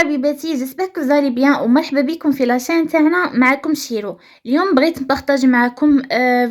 حبيباتي جيسبر كو فالي بيان ومرحبا بكم في لاشين تاعنا. معكم شيرو. اليوم بغيت نبارطاجي معكم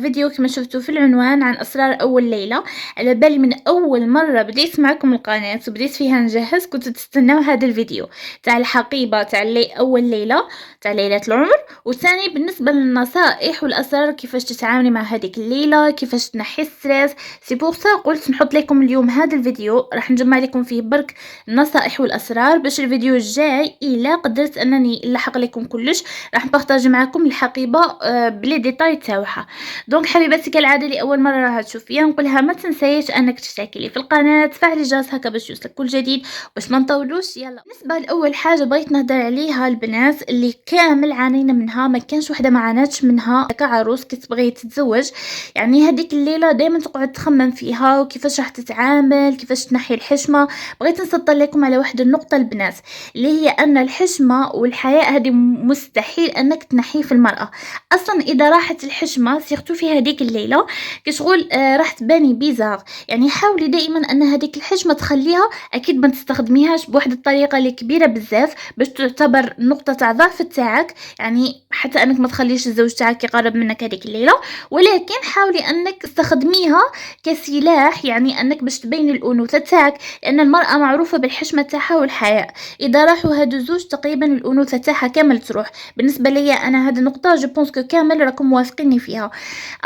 فيديو كما شفتوا في العنوان عن اسرار اول ليله. على بالي من اول مره بديت معكم القناه وبديت فيها نجهز كنت تستناو هذا الفيديو تاع الحقيبه تاع اول ليله تاع ليله العمر، وثاني بالنسبه للنصائح والاسرار كيفاش تتعاملي مع هذيك الليله، كيفاش تنحي ستريس. سي بور سا قلت نحط لكم اليوم هذا الفيديو، راح نجمع لكم فيه برك النصائح والاسرار باش الفيديو الجاي الا قدرت انني نلحق لكم كلش راح نبارطاجي معكم الحقيبه بلي ديتاي تاعها. دونك حبيباتي كالعاده لاول مره راح تشوفيها نقولها ما تنسيش انك تشتركي لي في القناه، تفعلي الجرس هكا باش يوصلك كل جديد باش ما نطولوش. يلا بالنسبه لاول حاجه بغيت نهضر عليها البنات اللي كامل عانينا منها، ما كانش وحده ما عاناتش منها كعروس كي تبغي تتزوج. يعني هذيك الليله دائما تقعد تخمم فيها وكيفاش راح تتعامل، كيفاش تنحي الحشمه. بغيت نسطر لكم على واحد النقطه البنات اللي هي ان الحشمه والحياء هذه مستحيل انك تنحيه في المراه. اصلا اذا راحت الحشمه سيرتو في هذيك الليله كشغل راح تباني بيزار. يعني حاولي دائما ان هذيك الحشمه تخليها، اكيد ما تستخدميهاش بواحد الطريقه اللي كبيره بزاف باش تعتبر نقطه تاع ضعف تاعك، يعني حتى انك ما تخليش الزوج تاعك يقرب منك هذيك الليله، ولكن حاولي انك تستخدميها كسلاح، يعني انك باش تبين الانوثه تاعك، لان المراه معروفه بالحشمه تاعها والحياء. اذا راحوا هادو زوج تقريبا الانوثه تاعها كامل تروح. بالنسبه ليا انا هذه النقطه جو بونس كو كامل راكم موافقيني فيها.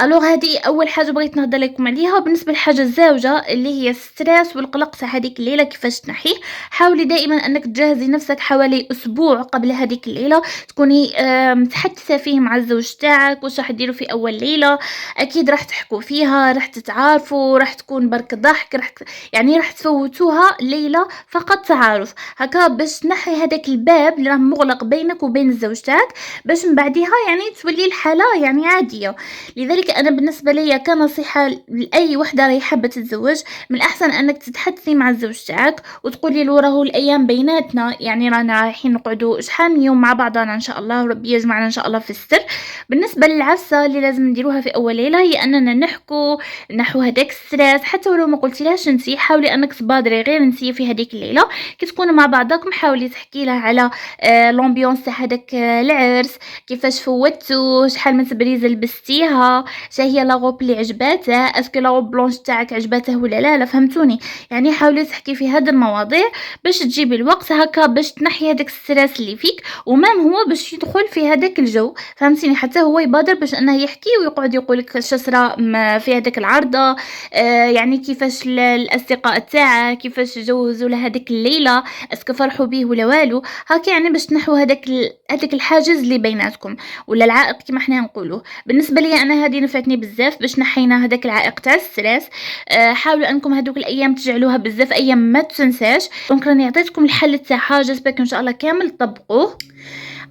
الوغ هذه اول حاجه بغيت نهضر لكم عليها. بالنسبه للحاجه الزوجه اللي هي الستريس والقلق تاع هذيك الليله كيفاش تنحيه، حاولي دائما انك تجهزي نفسك حوالي اسبوع قبل هذيك الليله، تكوني متحدثه فيه مع الزوج تاعك واش راح ديروا في اول ليله. اكيد راح تحكوا فيها، راح تتعارفوا، راح تكون برك ضحك، يعني راح تفوتوها ليله فقط تعارف هكا باش تنحي هذاك الباب اللي راه مغلق بينك وبين الزوج تاعك، باش من بعدها يعني تولي الحاله يعني عاديه. لذلك انا بالنسبه ليا كنصيحه لاي وحده راهي حابه تتزوج، من الاحسن انك تتحدثي مع الزوج تاعك وتقولي له راهو الايام بيناتنا، يعني رانا رايحين نقعدوا شحال من يوم مع بعضنا ان شاء الله، وربي يجمعنا ان شاء الله في السر. بالنسبه للعفسه اللي لازم نديروها في اول ليله هي اننا نحو هذاك ستريس. حتى ولو ما قلتيلهاش انتي، حاولي انك تبادري غير انتي في هذيك الليله كي تكونوا مع بعضكم، حاولي تحكي لها على لومبيونس تاع هذاك العرس، كيفاش فوتو، شحال من سبريزه لبستيها، هي لاغوب اللي عجباته، اسكو لاغوب بلونش تاعك عجباته ولا لا فهمتوني. يعني حاولي تحكي في هذه المواضيع باش تجيبي الوقت هكا باش تنحي هذاك الستريس اللي فيك، ومام هو باش يدخل في هذاك الجو فهمتيني، حتى هو يبادر باش انه يحكي ويقعد يقول لك شسرة في هذاك العرضه، يعني كيفاش الاصدقاء تاعه كيفاش جوزوا له هذيك الليله، اسكو فرحوا به ولا والو هكا، يعني باش تنحوا هذاك الحاجز اللي بيناتكم ولا العائق كما حنا نقولوا. بالنسبه لي انا هذه نفعتني بزاف باش نحينا هذاك العائق تاع الستريس. حاولوا انكم هذوك الايام تجعلوها بزاف ايام ما تنساش. دونك راني عطيتكم الحل تاعها، جيسبر ان شاء الله كامل طبقوه.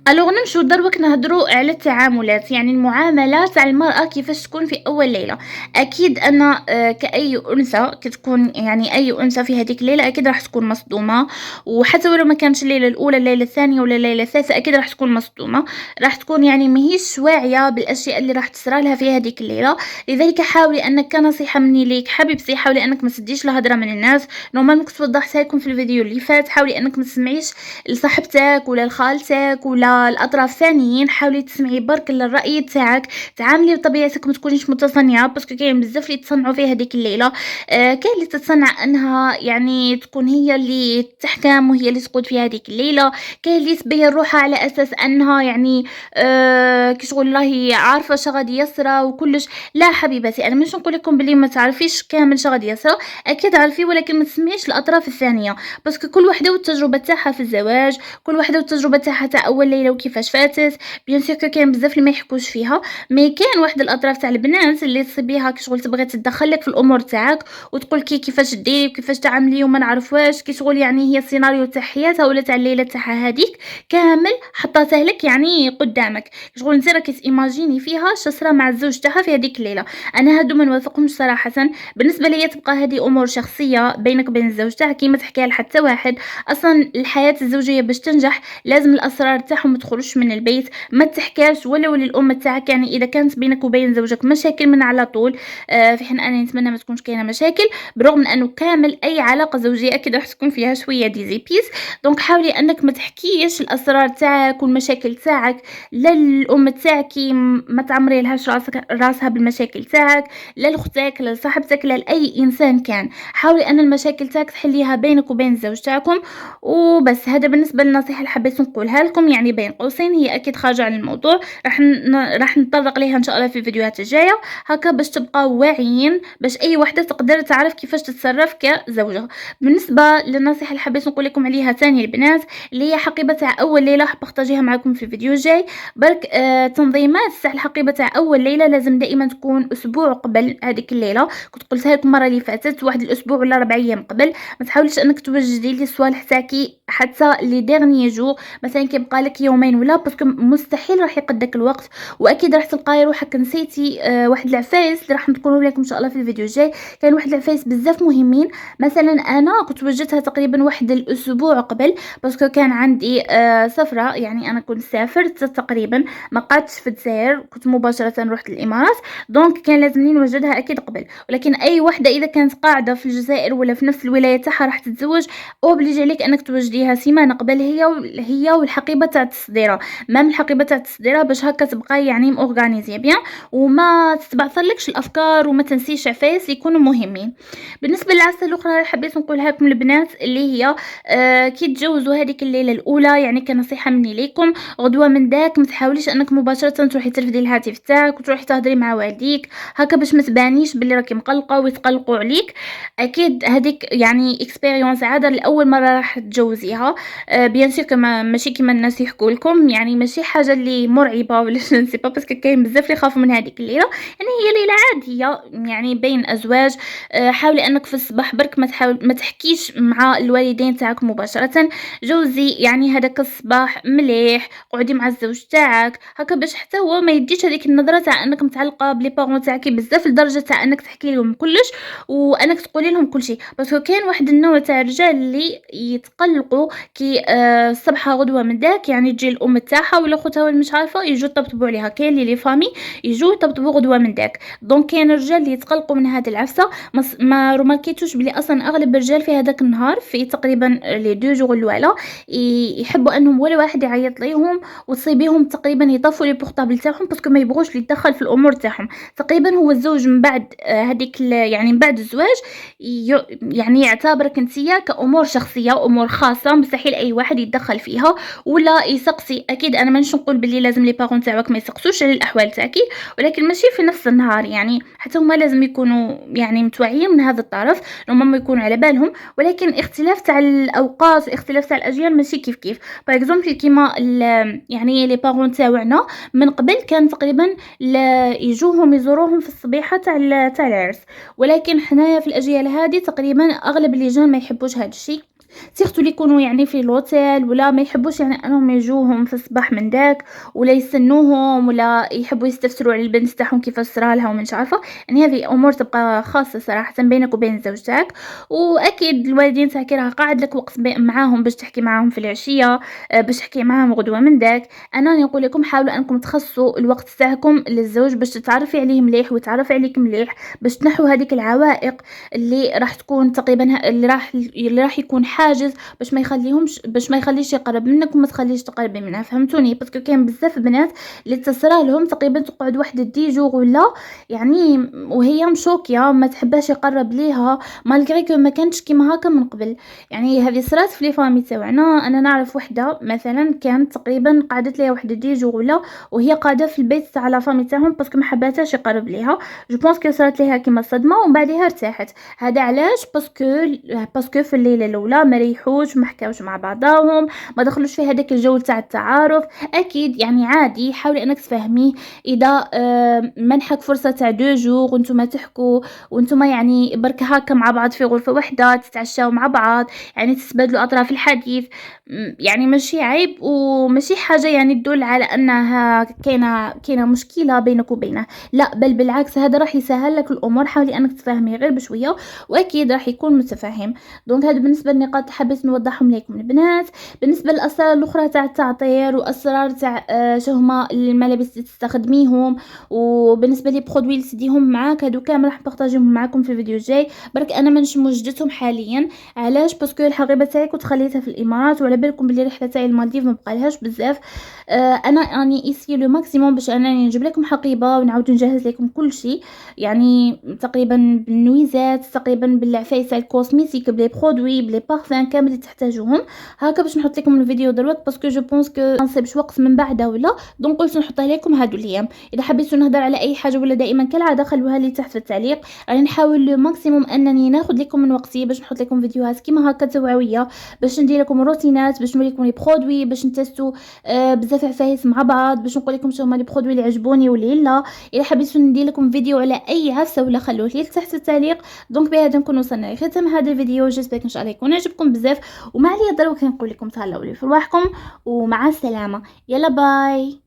الوغ نمشيو دروك نهضروا على التعاملات، يعني المعامله تاع المراه كيفاش تكون في اول ليله. اكيد انا كاي انثى كتكون، يعني اي انثى في هذيك الليله اكيد راح تكون مصدومه، وحتى ولو ما كانش الليله الاولى الليله الثانيه ولا الليله الثالثه اكيد راح تكون مصدومه، راح تكون يعني ماهيش واعيه بالاشياء اللي راح تصرى لها في هذيك الليله. لذلك حاولي انك كنصيحه مني ليك حبيبتي، حاولي انك ما تسديش الهضره من الناس. نورمالمون كنت وضحتها لكم في الفيديو اللي فات، حاولي انك ما تسمعيش لصاحبتك ولا لخالتك ولا الاطراف الثانيين، حاولي تسمعي برك للراي تاعك، تعاملي بطبيعتك ما تكونيش متصنعه، باسكو كاين بزاف اللي تصنعوا في هذيك الليله. كاين اللي تتصنع انها يعني تكون هي اللي تحكم وهي اللي تقود في هذيك الليله، كاين اللي تبين روحها على اساس انها يعني كي تقول الله عارفه شغادي يسرى وكلش. لا حبيبتي انا مش نقول لكم بلي ما تعرفيش كامل شغادي يسرى، اكيد عارفي، ولكن ما تسمعيش الاطراف الثانيه، باسكو كل وحده والتجربه تاعها في الزواج، كل وحده والتجربه تاعها تاع اول ليله وكيفاش فاتت. بيان سور كاين بزاف اللي ما يحكوش فيها، مي كاين واحد الاطراف تاع البنات اللي تصيبيها كشغل تبغي تدخل لك في الامور تاعك وتقول كيفاش ديري وكيفاش تعملي وما نعرف واش، كشغل يعني هي السيناريو تاع حياتها ولا تاع الليله تاعها هذيك كامل حطاته لك يعني قدامك، شغل انت راكي تيماجيني فيها شصرا مع الزوج تاعها في هذيك الليله. انا هادو ما نوافقهمش صراحه. بالنسبه لي تبقى هذه امور شخصيه بينك وبين الزوج تاعك، ما تحكيها لحتى واحد. اصلا الحياه الزوجيه باش تنجح لازم الاسرار تاعهم ما تخرجش من البيت، ما تحكاش ولو للأم تاعك، يعني إذا كانت بينك وبين زوجك مشاكل من على طول، في حين أنني نتمنى ما تكونش كاينة مشاكل، بالرغم من أنه كامل أي علاقة زوجية أكيد راح تكون فيها شوية ديزيبيس. دونك حاولي أنك ما تحكيش الأسرار تاعك والمشاكل تاعك لا للأم تاعكِ، ما تعمريلهاش راسها بالمشاكل تاعك، لا لأختك لا لصاحبتك لا لأي إنسان كان. حاولي أن المشاكل تاعك تحليها بينك وبين الزوج تاعكم وبس. هذا بالنسبة للنصيحة اللي حبيت نقولها لكم، يعني بين قوسين هي أكيد خارجة عن الموضوع، راح نتطرق ليها إن شاء الله في الفيديوهات الجاية، هكا باش تبقاو واعيين، باش أي وحدة تقدر تعرف كيفاش تتصرف كزوجة. بالنسبة للنصيحة اللي حبيت نقول لكم عليها ثاني البنات، اللي هي حقيبة تاع أول ليلة، حبارطاجيها معكم في الفيديو الجاي. برك تنظيمات تاع الحقيبة تاع أول ليلة لازم دائما تكون أسبوع قبل هذيك الليلة. كنت قلتها لكم المرة اللي فاتت، واحد الأسبوع ولا 4 أيام قبل. ما تحاوليش أنك توجدي لي الصوالح تاعكي حتى لي ديرني جو، مثلا كيبقى لك يومين ولا، باسكو مستحيل راح يقدك الوقت، واكيد راح تلقاي روحك نسيتي واحد العفايس اللي راح نذكرهم لكم ان شاء الله في الفيديو الجاي. كان واحد العفايس بزاف مهمين، مثلا انا كنت وجدتها تقريبا واحد الاسبوع قبل، باسكو كان عندي سفره، يعني انا كنت سافرت تقريبا، ما قعدتش في الجزائر، كنت مباشره رحت الامارات، دونك كان لازمني نوجدها اكيد قبل. ولكن اي وحده اذا كانت قاعده في الجزائر ولا في نفس الولايه تاعها راح تتزوج، اوبليجي عليك انك توجديها سيمانه قبل، هي والحقيبه تاع التصديره، مام الحقيبه تاع التصديره، باش هكا تبقاي يعني مورغانيزيه بيان، وما تتبعثرلكش الافكار، وما تنسيش عفايس يكونوا مهمين. بالنسبه للعفسه الاخرى اللي حبيت نقولها لكم البنات، اللي هي كي تجوزوا هذيك الليله الاولى، يعني كنصيحه مني ليكم، غدوه من داك ما تحاوليش انك مباشره تروحي ترفدي الهاتف تاعك وتروحي تهضري مع والديك هكا، باش ما تبانيش باللي راكي مقلقه ويتقلقوا عليك. اكيد هذيك يعني اكسبيريونس عاده لاول مره راح تجوزيها، بيان سور كما ماشي كيما الناس يحكوا لكم، يعني ماشي حاجه اللي مرعبه ولا نسي با، باسكو كاين بزاف اللي يخافوا من هذيك الليله، يعني هي ليله عاديه يعني بين ازواج. حاولي انك في الصباح برك ما تحكيش مع الوالدين تاعك مباشره، جوزي يعني هذاك الصباح مليح، قعدي مع الزوج تاعك هكا، باش حتى هو ما يديش هذيك النظره تاع انك متعلقه بلي بارون تاعك بزاف لدرجه تاع انك تحكي لهم كلش وانك تقولي لهم كل شيء. باسكو كاين واحد النوع تاع الرجال اللي يتقلقوا كي الصبحه غدوه من داك، يعني تجي الام تاعها ولا خوتها ولا مش عارفه يجوا يطبطبوا عليها، كاين لي فامي يجوا يطبطبوا غدوه من داك. دونك كاين الرجال اللي يتقلقوا من هذه العفسه، ما روماركيتوش بلي اصلا اغلب الرجال في هذاك النهار، في تقريبا لي دو جور الاولى، يحبوا انهم ولا واحد يعيط ليهم، وتصيبيهم تقريبا يطفوا لي بورطابل تاعهم، باسكو ما يبغوش يتدخل في الامور تاعهم. تقريبا هو الزوج من بعد هذيك يعني من بعد الزواج يعني يعتبرك انتيا كامور شخصيه، امور خاصه، مستحيل اي واحد يتدخل فيها ولا يسقسي. اكيد انا مانيش نقول بلي لازم لي بارون تاعك ما يسقسوش على الاحوال تاعك، ولكن ماشي في نفس النهار، يعني حتى هما لازم يكونوا يعني متوعيين من هذا الطرف، هما يكونوا على بالهم. ولكن اختلاف تاع الاوقات واختلاف تاع الاجيال ماشي كيف باغ اكزومبل كيما يعني لي بارون تاعنا من قبل كان تقريبا يجوهم يزوروهم في الصبيحه تاع العرس، ولكن حنايا في الاجيال هذه تقريبا اغلب اللي جان ما يحبوش هذا الشيء، سيرتو اللي يكونوا يعني في الوتيل ولا ما يحبوش يعني انهم يجوهم في الصباح من داك، ولا يستنوهم، ولا يحبوا يستفسروا على البنت تاعهم كيفاش صرالها ومش عارفه. يعني هذه امور تبقى خاصه صراحه بينك وبين الزوج تاعك. واكيد الوالدين تاعك راه قاعد لك وقت معاهم باش تحكي معاهم في العشيه، باش تحكي معاهم غدوه من داك. انا نقول لكم حاولوا انكم تخصصوا الوقت تاعكم للزوج باش تتعرفي عليه مليح ويتعرف عليك مليح، باش تنحوا هذيك العوائق اللي راح تكون تقريبا اللي راح يكون حاجز باش ما يخليش يقرب منك وما تخليش تقربي منها، فهمتوني؟ باسكو كاين بزاف بنات اللي تصرا لهم تقريبا تقعد واحد دي جور ولا يعني وهي مشوكيه ما تحباش يقرب ليها، مالغري كو ما كانتش كيما هكا من قبل. يعني هذه صرات في لي فامي تاعنا. انا نعرف وحده مثلا كانت تقريبا قعدت ليها واحد دي جور ولا وهي قاعده في البيت تاع لا فامي تاعهم، باسكو ما حباتهاش يقرب ليها. جو بونس كو صارت ليها كيما الصدمه ومن بعدها ارتاحت. هذا علاش؟ باسكو في الليله الاولى ما ريحوش، ما حكاوش مع بعضاهم، ما دخلوش في هذاك الجو تاع التعارف. اكيد يعني عادي، حاولي انك تفهميه. اذا منحك فرصه تاع دو جور وانتم تحكوا وانتم يعني برك هكا مع بعض في غرفه واحده، تتعشاو مع بعض، يعني تتبادلوا اطراف الحديث، يعني ماشي عيب وماشي حاجه يعني تدل على انها كاينه مشكله بينك وبينه، لا بل بالعكس، هذا راح يسهل لك الامور. حاولي انك تفهمي غير بشويه واكيد راح يكون متفهم. دونك هذا بالنسبه للنقاط نقاط حبيت نوضحهم لكم البنات. بالنسبه للاسرار الاخرى تاع التعطير واسرار تاع شهما الملابس اللي تستخدميهم، وبالنسبه لي برودوي اللي تديهم معاك، هادو كامل راح نبارطاجيهم معكم في الفيديو الجاي. برك انا مانيش موجدتهم حاليا، علاش؟ باسكو الحقيبه تاعي كنت خليتها في الامارات، وعلى بالكم بلي الرحله تاعي المالديف ما بقالهاش بزاف. انا راني ايسي لو ماكسيموم باش انني نجيب لكم حقيبه ونعاود نجهز لكم كل شيء، يعني تقريبا بالنويزات، تقريبا بالعفايس تاع الكوزميتيك، بلي برودوي، بلي بارفان كامل اللي تحتاجوهم. هكا باش نحط لكم الفيديو دروك باسكو جو بونس كو ما نصيبش وقت من بعد ولا، دونك قلت نحطها لكم هادو الايام. اذا حبيتوا نهضر على اي حاجه ولا دائما كالعاده خلوها لي تحت في التعليق، راني نحاول لو ماكسيموم انني ناخذ لكم من وقتي باش نحط لكم فيديوهات كيما هكا توعويه، باش ندير لكم روتينات، باش نوري لكم لي برودوي، باش نتستو بزاف عفايس مع بعض، باش نقول لكم شنو هما لي برودوي اللي عجبوني واللي لا. اذا حبيتوا ندير لكم فيديو على اي عفسه ولا خلوه لي تحت في التعليق. دونك بهذا نكون وصلنا لختام هذا الفيديو، جيسبر ان شاء الله يكون عجبكم بزاف، وما عليا دروك نقول لكم تهلاو لي في رواحكم ومع السلامه. يلا باي.